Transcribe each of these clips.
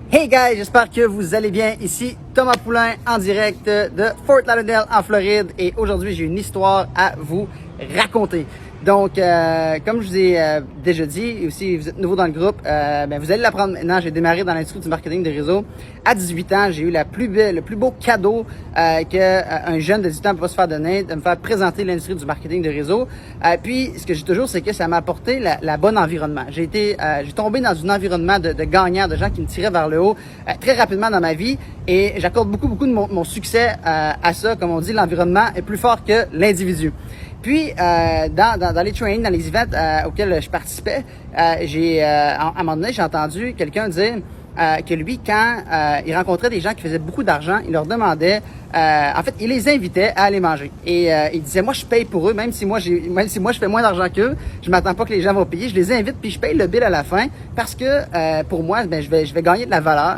Hey guys, j'espère que vous allez bien. Ici Thomas Poulain en direct de Fort Lauderdale en Floride et aujourd'hui j'ai une histoire à vous raconter. Donc, comme je vous ai déjà dit, et aussi vous êtes nouveau dans le groupe, vous allez l'apprendre maintenant. J'ai démarré dans l'industrie du marketing des réseaux. À 18 ans, j'ai eu le plus beau cadeau qu'un jeune de 18 ans peut se faire donner, de me faire présenter l'industrie du marketing des réseaux. Puis, ce que j'ai toujours, c'est que ça m'a apporté la bonne environnement. J'ai tombé dans un environnement de gagnants, de gens qui me tiraient vers le haut très rapidement dans ma vie et j'accorde beaucoup de mon succès à ça. Comme on dit, l'environnement est plus fort que l'individu. Puis, dans les trainings, dans les events auxquels je participais, à un moment donné, j'ai entendu quelqu'un dire que lui, quand il rencontrait des gens qui faisaient beaucoup d'argent, il leur demandait, en fait, il les invitait à aller manger. Et il disait, moi, je paye pour eux, même si moi je fais moins d'argent qu'eux, je m'attends pas que les gens vont payer, je les invite puis je paye le bill à la fin parce que pour moi, je vais gagner de la valeur.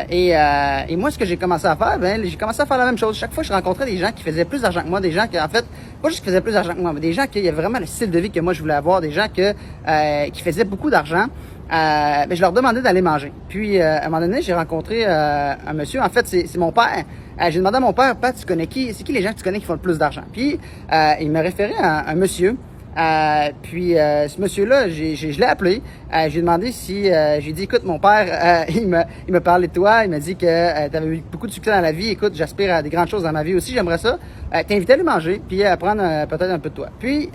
Et moi, ce que j'ai commencé à faire, j'ai commencé à faire la même chose. Chaque fois, je rencontrais des gens qui faisaient plus d'argent que moi, des gens qui, en fait, pas juste qui faisaient plus d'argent que moi, mais des gens qui avaient vraiment le style de vie que moi je voulais avoir, des gens qui faisaient beaucoup d'argent. Je leur demandais d'aller manger. Puis, à un moment donné, j'ai rencontré un monsieur. En fait, c'est mon père. J'ai demandé à mon père, Pat, tu connais qui? C'est qui les gens que tu connais qui font le plus d'argent? Puis, il m'a référé à un monsieur. Ce monsieur-là, je l'ai appelé. J'ai demandé si... j'ai dit, écoute, mon père, il m'a parlé de toi. Il m'a dit que tu avais eu beaucoup de succès dans la vie. Écoute, j'aspire à des grandes choses dans ma vie aussi. J'aimerais ça. T'inviter à aller manger, puis à prendre peut-être un peu de toi. Puis,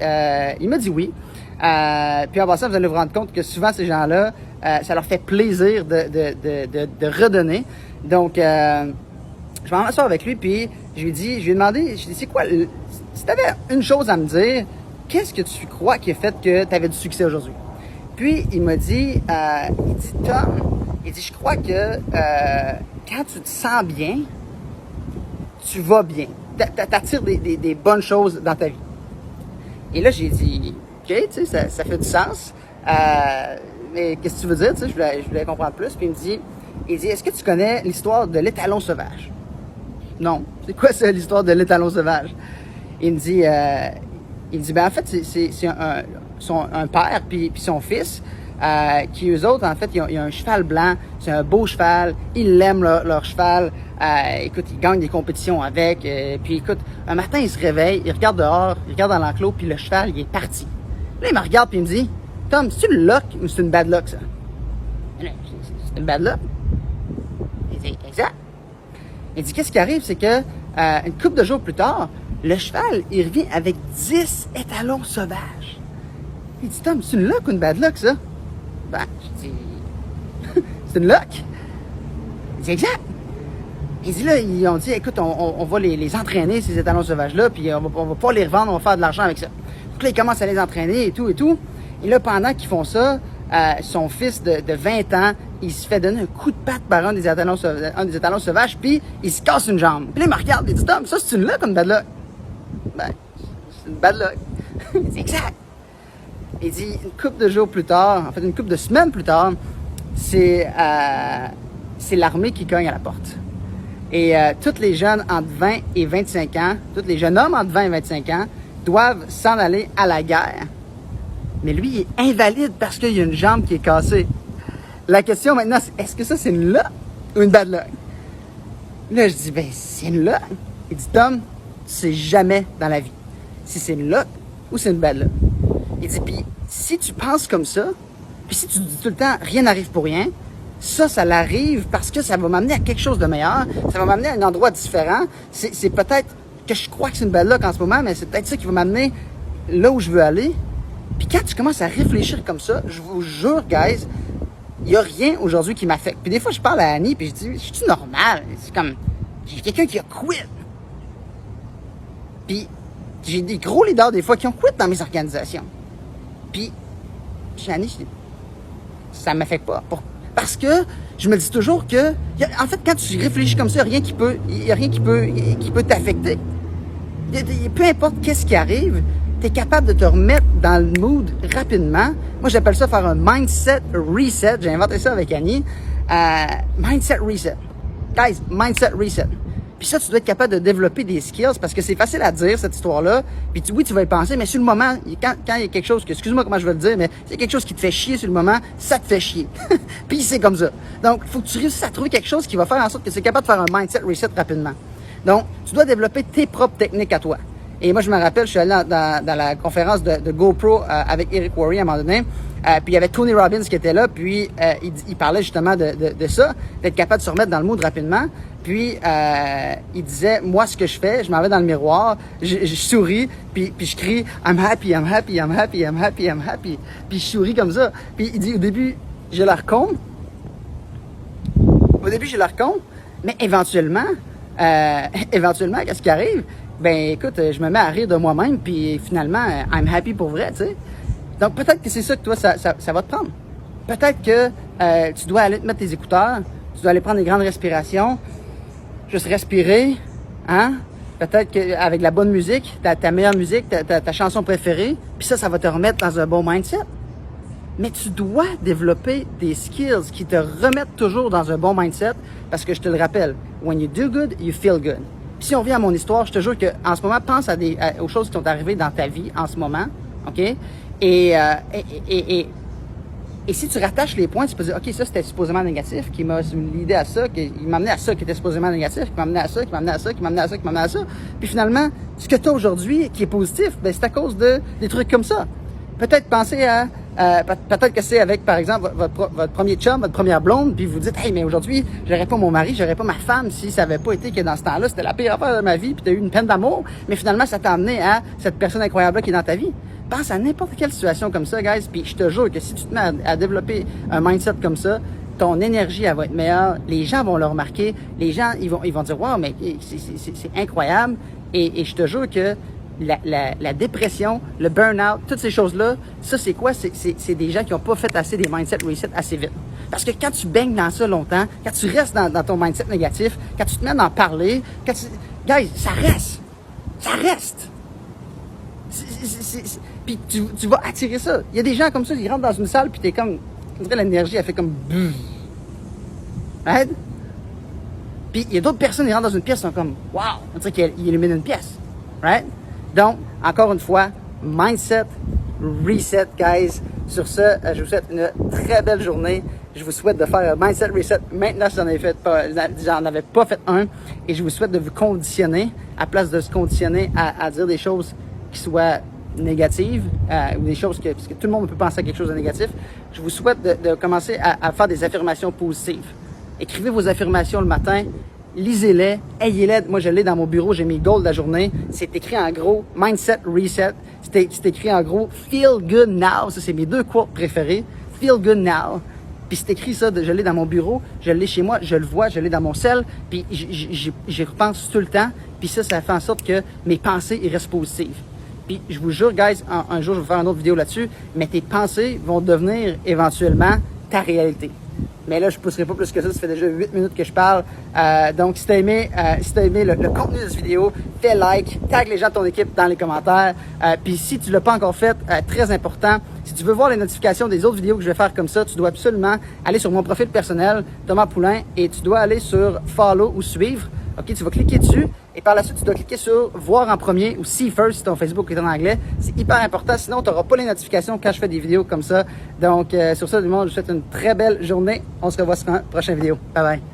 il m'a dit oui. Puis en passant, vous allez vous rendre compte que souvent, ces gens-là, ça leur fait plaisir de redonner. Donc, je m'en m'asseoir avec lui, puis je lui ai demandé, c'est quoi, si tu avais une chose à me dire, qu'est-ce que tu crois qui a fait que tu avais du succès aujourd'hui? Puis, il m'a dit, Tom, je crois que quand tu te sens bien, tu vas bien. T'attires des bonnes choses dans ta vie. Et là, j'ai dit, OK, tu sais, ça fait du sens. Mais qu'est-ce que tu veux dire? Tu sais, je voulais comprendre plus. Puis il dit, est-ce que tu connais l'histoire de l'étalon sauvage? Non. C'est quoi ça, l'histoire de l'étalon sauvage? Il me dit, en fait, c'est un père puis son fils, qui eux autres, en fait, ils ont un cheval blanc. C'est un beau cheval. Ils l'aiment, leur cheval. Écoute, ils gagnent des compétitions avec. Puis écoute, un matin, il se réveille, il regarde dehors, il regarde dans l'enclos, puis le cheval, il est parti. Là, il me regarde puis il me dit, Tom, c'est une luck ou c'est une bad luck, ça? C'est une bad luck. Il dit, exact. Il dit, qu'est-ce qui arrive, c'est que une couple de jours plus tard, le cheval, il revient avec 10 étalons sauvages. Il dit, Tom, c'est une luck ou une bad luck, ça? Je dis, c'est une luck. Il dit, exact. Il dit, là, ils ont dit, écoute, on va les entraîner, ces étalons sauvages-là, puis on va pas les revendre, on va faire de l'argent avec ça. Donc là, ils commencent à les entraîner et tout. Et là, pendant qu'ils font ça, son fils de 20 ans, il se fait donner un coup de patte par un des étalons sauvages, puis il se casse une jambe. Puis là, il me regarde, il dit, Tom, ça, c'est une luck ou une bad luck? C'est une bad luck. Il dit, exact. Il dit, une couple de jours plus tard, en fait, une couple de semaines plus tard, c'est l'armée qui cogne à la porte. Et tous les jeunes entre 20 et 25 ans, tous les jeunes hommes entre 20 et 25 ans, doivent s'en aller à la guerre. Mais lui, il est invalide parce qu'il y a une jambe qui est cassée. La question maintenant, c'est est-ce que ça, c'est une luck ou une bad luck? Là, je dis, c'est une luck. Il dit, Tom, tu sais jamais dans la vie si c'est une luck ou c'est une bad luck. Il dit, puis si tu penses comme ça, puis si tu dis tout le temps, rien n'arrive pour rien, ça l'arrive parce que ça va m'amener à quelque chose de meilleur, ça va m'amener à un endroit différent. C'est peut-être que je crois que c'est une bad luck en ce moment, mais c'est peut-être ça qui va m'amener là où je veux aller. Puis quand tu commences à réfléchir comme ça, je vous jure, guys, il n'y a rien aujourd'hui qui m'affecte. Puis des fois, je parle à Annie, puis je dis, je suis normal. C'est comme, j'ai quelqu'un qui a quit. Puis j'ai des gros leaders des fois qui ont quit dans mes organisations. Puis, chez Annie, je dis, ça ne m'affecte pas. Parce que je me dis toujours que, en fait, quand tu réfléchis comme ça, il n'y a rien qui peut t'affecter. Peu importe qu'est-ce qui arrive, tu es capable de te remettre dans le mood rapidement. Moi, j'appelle ça faire un mindset reset. J'ai inventé ça avec Annie. Mindset reset. Guys, mindset reset. Puis ça, tu dois être capable de développer des skills parce que c'est facile à dire, cette histoire-là. Puis oui, tu vas y penser, mais sur le moment, quand il y a quelque chose que, excuse-moi comment je vais le dire, mais c'est quelque chose qui te fait chier sur le moment, ça te fait chier. Puis c'est comme ça. Donc, il faut que tu réussisses à trouver quelque chose qui va faire en sorte que tu es capable de faire un mindset reset rapidement. Donc, tu dois développer tes propres techniques à toi. Et moi, je me rappelle, je suis allé dans la conférence de GoPro avec Eric Worre à un moment donné. Puis il y avait Tony Robbins qui était là, puis il parlait justement de ça, d'être capable de se remettre dans le mood rapidement. Puis il disait, moi, ce que je fais, je m'en vais dans le miroir, je souris, puis je crie « I'm happy, I'm happy, I'm happy, I'm happy, I'm happy ». Puis je souris comme ça. Puis il dit, au début, je la recombe. Mais éventuellement, qu'est-ce qui arrive? Ben écoute, je me mets à rire de moi-même, puis finalement, I'm happy pour vrai, tu sais. Donc peut-être que c'est ça que toi, ça va te prendre. Peut-être que tu dois aller te mettre tes écouteurs, tu dois aller prendre des grandes respirations, juste respirer, hein? Peut-être qu'avec la bonne musique, ta meilleure musique, ta chanson préférée, puis ça va te remettre dans un bon mindset. Mais tu dois développer des skills qui te remettent toujours dans un bon mindset, parce que je te le rappelle, when you do good, you feel good. Puis si on vient à mon histoire, je te jure qu'en ce moment, pense aux choses qui sont arrivées dans ta vie en ce moment, OK? Et si tu rattaches les points, tu peux dire, OK, ça c'était supposément négatif, qui m'a l'idée à ça, qui m'a amené à ça qui était supposément négatif, qui m'a amené à ça, qui m'a amené à ça, qui m'a amené à ça, qui m'a amené à ça. Puis finalement, ce que tu as aujourd'hui qui est positif, ben c'est à cause de des trucs comme ça. Peut-être penser à peut-être que c'est avec, par exemple, votre premier chum, votre première blonde, puis vous dites, hey, mais aujourd'hui, j'aurais pas mon mari, j'aurais pas ma femme si ça avait pas été que dans ce temps-là, c'était la pire affaire de ma vie, puis tu as eu une peine d'amour, mais finalement, ça t'a amené à cette personne incroyable-là qui est dans ta vie. Pense à n'importe quelle situation comme ça, guys, puis je te jure que si tu te mets à développer un mindset comme ça, ton énergie, elle va être meilleure, les gens vont le remarquer, les gens, ils vont dire, wow, mais c'est incroyable, et je te jure que la dépression, le burn-out, toutes ces choses-là, ça c'est quoi? C'est des gens qui n'ont pas fait assez des mindset reset assez vite. Parce que quand tu baignes dans ça longtemps, quand tu restes dans ton mindset négatif, quand tu te mets à en parler, guys, ça reste. Ça reste. Puis tu vas attirer ça. Il y a des gens comme ça qui rentrent dans une salle, puis t'es comme, on dirait l'énergie, elle fait comme right? Puis il y a d'autres personnes qui rentrent dans une pièce, sont comme, wow, on dirait qu'ils illuminent une pièce. Right? Donc, encore une fois, mindset, reset, guys. Sur ce, je vous souhaite une très belle journée. Je vous souhaite de faire un mindset reset maintenant si j'en avais pas fait un. Et je vous souhaite de vous conditionner, à place de se conditionner à dire des choses qui soient négatives, ou des choses parce que tout le monde peut penser à quelque chose de négatif. Je vous souhaite de commencer à faire des affirmations positives. Écrivez vos affirmations le matin. Lisez-les, ayez-les. Moi, je l'ai dans mon bureau, j'ai mes goals de la journée. C'est écrit en gros, mindset reset. C'est écrit en gros, feel good now. Ça, c'est mes 2 quotes préférés. Feel good now. Puis c'est écrit ça, je l'ai dans mon bureau, je l'ai chez moi, je le vois, je l'ai dans mon cell. Puis j'y repense tout le temps. Puis ça fait en sorte que mes pensées, ils restent positives. Puis je vous jure, guys, un jour, je vais faire une autre vidéo là-dessus, mais tes pensées vont devenir éventuellement ta réalité. Mais là, je ne pousserai pas plus que ça fait déjà 8 minutes que je parle. Donc, si tu as aimé, le contenu de cette vidéo, fais like, tag les gens de ton équipe dans les commentaires. Puis si tu ne l'as pas encore fait, très important, si tu veux voir les notifications des autres vidéos que je vais faire comme ça, tu dois absolument aller sur mon profil personnel, Thomas Poulain, et tu dois aller sur Follow ou Suivre. OK, tu vas cliquer dessus et par la suite, tu dois cliquer sur Voir en premier ou See First si ton Facebook est en anglais. C'est hyper important, sinon tu n'auras pas les notifications quand je fais des vidéos comme ça. Donc, sur ça, du monde, je vous souhaite une très belle journée. On se revoit sur une prochaine vidéo. Bye bye.